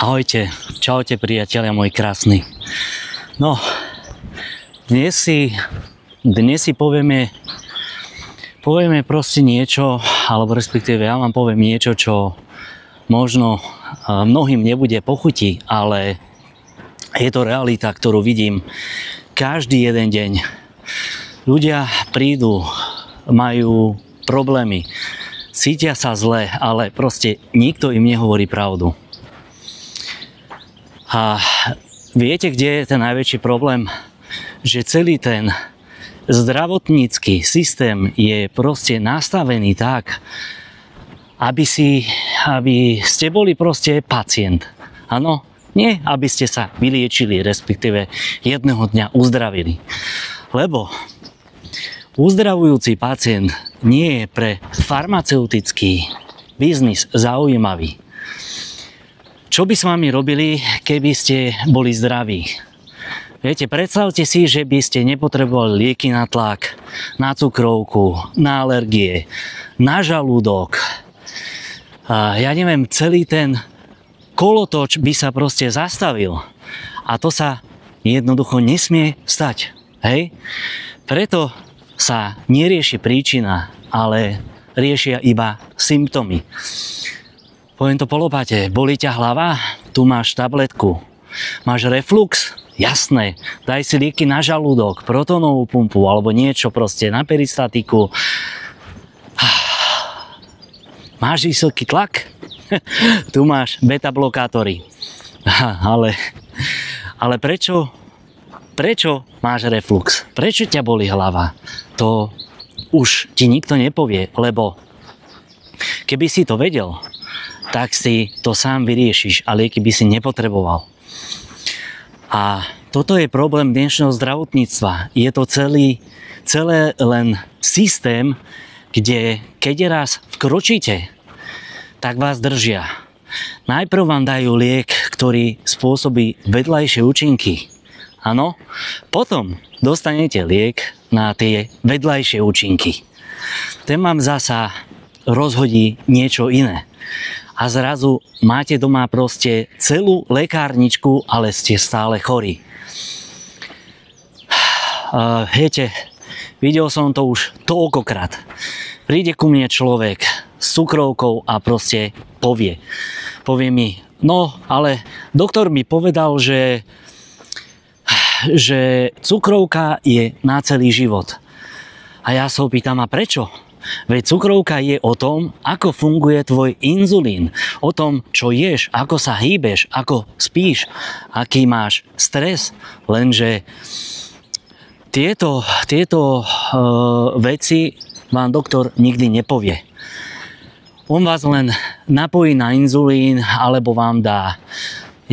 Ahojte, čaute priatelia moji krásni. No, dnes si povieme proste niečo, alebo respektíve ja vám poviem niečo, čo možno mnohým nebude pochutí, ale je to realita, ktorú vidím každý jeden deň. Ľudia prídu, majú problémy, cítia sa zle, ale proste nikto im nehovorí pravdu. A viete, kde je ten najväčší problém? Že celý ten zdravotnícky systém je proste nastavený tak, aby ste boli proste pacient. Áno? Nie, aby ste sa vyliečili, respektíve jedného dňa uzdravili. Lebo uzdravujúci pacient nie je pre farmaceutický biznis zaujímavý. Čo by s vami robili, keby ste boli zdraví? Viete, predstavte si, že by ste nepotrebovali lieky na tlak, na cukrovku, na alergie, na žalúdok. Ja neviem, celý ten kolotoč by sa proste zastavil. A to sa jednoducho nesmie stať. Hej? Preto sa nerieši príčina, ale riešia iba symptómy. Poviem to po lopate, bolí ťa hlava? Tu máš tabletku. Máš reflux? Jasné, daj si lieky na žalúdok, protónovú pumpu alebo niečo proste na peristatiku. Máš vysoký tlak? Tu máš beta blokátory. Ale prečo máš reflux? Prečo ťa bolí hlava? To už ti nikto nepovie, lebo keby si to vedel, tak si to sám vyriešiš a lieky by si nepotreboval. A toto je problém dnešného zdravotníctva. Je to celé len systém, kde keď raz vkročíte, tak vás držia. Najprv vám dajú liek, ktorý spôsobí vedľajšie účinky. Áno? Potom dostanete liek na tie vedľajšie účinky. Ten vám zasa rozhodí niečo iné. A zrazu máte doma proste celú lekárničku, ale ste stále chorí. Viete, videl som to už toľkokrát. Príde ku mne človek s cukrovkou a proste povie mi, no ale doktor mi povedal, že cukrovka je na celý život. A ja sa opýtam, a prečo? Veď cukrovka je o tom, ako funguje tvoj inzulín, o tom, čo ješ, ako sa hýbeš, ako spíš, aký máš stres. Lenže tieto veci vám doktor nikdy nepovie. On vás len napojí na inzulín, alebo vám dá,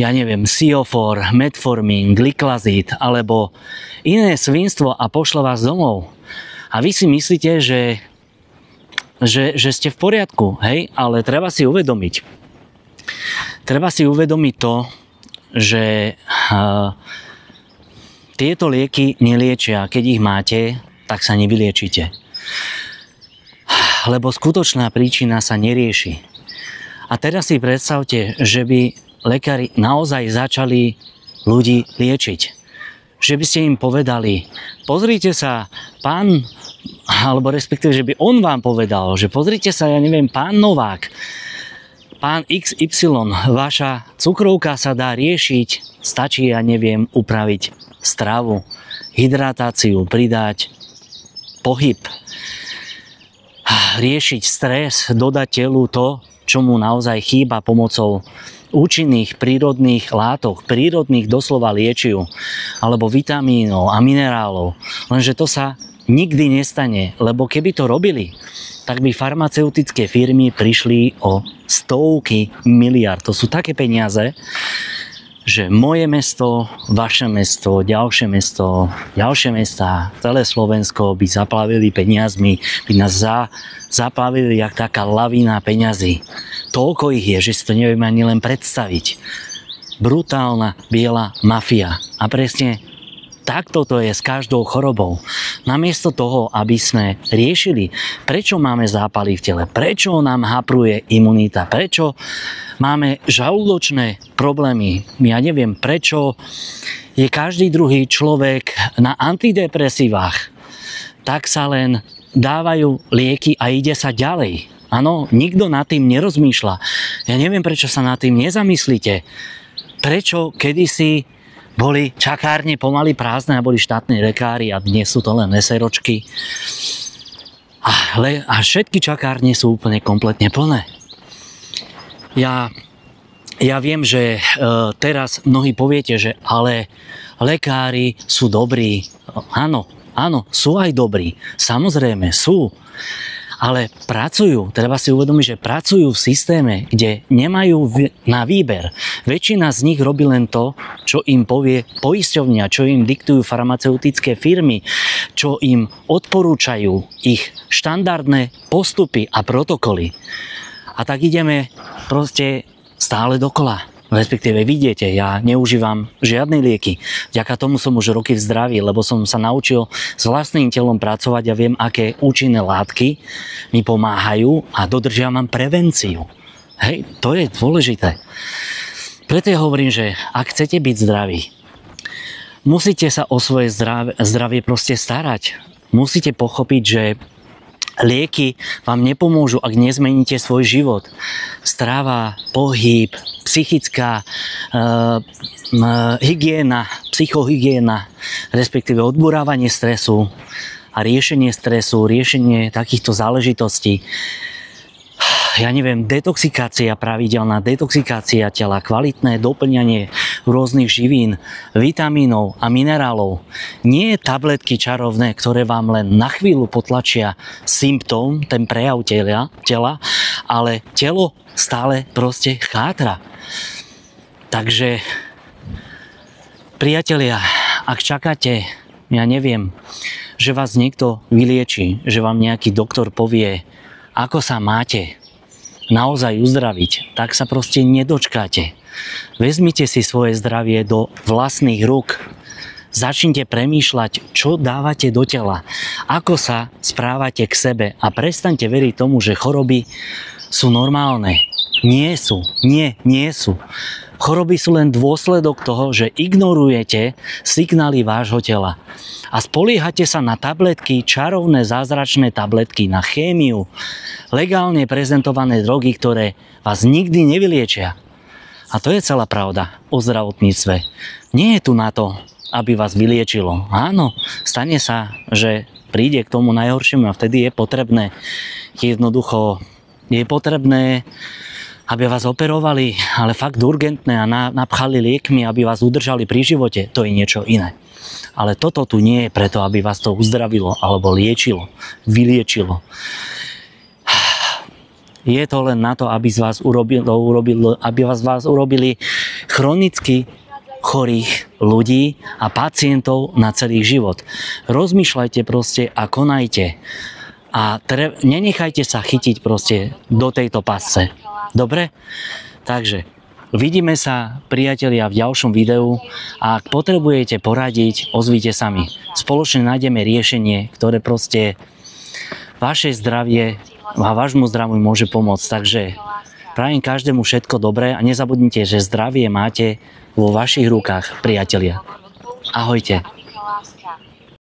ja neviem, Siofor, Metformín, Glyklazid, alebo iné svinstvo a pošle vás domov. A vy si myslíte, že ste v poriadku, hej? Ale treba si uvedomiť to, že tieto lieky neliečia. Keď ich máte, tak sa nevyliečite. Lebo skutočná príčina sa nerieši. A teraz si predstavte, že by lekári naozaj začali ľudí liečiť. Že by ste im povedali, pozrite sa, pán, alebo respektíve, že by on vám povedal, že pozrite sa, ja neviem, pán Novák, pán XY, vaša cukrovka sa dá riešiť, stačí, ja neviem, upraviť stravu, hydratáciu, pridať pohyb, riešiť stres, dodať telu to, čo mu naozaj chýba pomocou účinných prírodných látok, prírodných doslova liečiv, alebo vitamínov a minerálov. Lenže to sa nikdy nestane, lebo keby to robili, tak by farmaceutické firmy prišli o stovky miliard. To sú také peniaze, že moje mesto, vaše mesto, ďalšie mestá, celé Slovensko by zaplavili peniazmi, by nás zaplavili jak taká lavína peňazí. Toľko ich je, že si to neviem ani len predstaviť. Brutálna biela mafia. A presne Takto to je s každou chorobou. Namiesto toho, aby sme riešili, prečo máme zápaly v tele, prečo nám hapruje imunita, prečo máme žalúdočné problémy, ja neviem, prečo je každý druhý človek na antidepresívach, tak sa len dávajú lieky a ide sa ďalej. Áno, nikto nad tým nerozmýšľa. Ja neviem, prečo sa nad tým nezamyslíte. Prečo kedysi boli čakárne pomaly prázdne a boli štátni lekári a dnes sú to len eseročky. A všetky čakárne sú úplne kompletne plné. Ja viem, že teraz mnohí poviete, že ale lekári sú dobrí. Áno, sú aj dobrí. Samozrejme, sú. Ale pracujú, treba si uvedomiť, že pracujú v systéme, kde nemajú na výber. Väčšina z nich robí len to, čo im povie poisťovňa, čo im diktujú farmaceutické firmy, čo im odporúčajú ich štandardné postupy a protokoly. A tak ideme proste stále dokola. Respektíve vidíte, ja neužívam žiadne lieky. Vďaka tomu som už roky v zdraví, lebo som sa naučil s vlastným telom pracovať a viem, aké účinné látky mi pomáhajú a dodržiavam prevenciu. Hej, to je dôležité. Preto ja hovorím, že ak chcete byť zdraví, musíte sa o svoje zdravie proste starať. Musíte pochopiť, že lieky vám nepomôžu, ak nezmeníte svoj život. Strava, pohyb, psychická hygiena, psychohygiena, respektíve odburávanie stresu a riešenie stresu, riešenie takýchto záležitostí. Ja neviem, detoxikácia, pravidelná detoxikácia tela, kvalitné doplňanie rôznych živín, vitamínov a minerálov. Nie tabletky čarovné, ktoré vám len na chvíľu potlačia symptóm, ten prejav tela, ale telo stále proste chátra. Takže, priatelia, ak čakáte, ja neviem, že vás niekto vylieči, že vám nejaký doktor povie, ako sa máte naozaj uzdraviť, tak sa proste nedočkáte. Vezmite si svoje zdravie do vlastných rúk. Začnite premýšľať, čo dávate do tela, ako sa správate k sebe a prestaňte veriť tomu, že choroby sú normálne. Nie sú. Choroby sú len dôsledok toho, že ignorujete signály vášho tela. A spoliehate sa na tabletky, čarovné zázračné tabletky, na chémiu, legálne prezentované drogy, ktoré vás nikdy nevyliečia. A to je celá pravda o zdravotníctve. Nie je tu na to, aby vás vyliečilo. Áno, stane sa, že príde k tomu najhoršiemu a vtedy je potrebné aby vás operovali, ale fakt urgentné a napchali liekmi, aby vás udržali pri živote, to je niečo iné. Ale toto tu nie je preto, aby vás to uzdravilo alebo liečilo, vyliečilo. Je to len na to, aby z vás urobili chronicky chorých ľudí a pacientov na celý život. Rozmýšľajte proste a konajte. A nenechajte sa chytiť proste do tejto pasce. Dobre? Takže vidíme sa, priatelia, v ďalšom videu a ak potrebujete poradiť, ozvite sa mi. Spoločne nájdeme riešenie, ktoré proste vaše zdravie a vášmu zdraviu môže pomôcť. Takže prajem každému všetko dobré a nezabudnite, že zdravie máte vo vašich rukách, priatelia. Ahojte.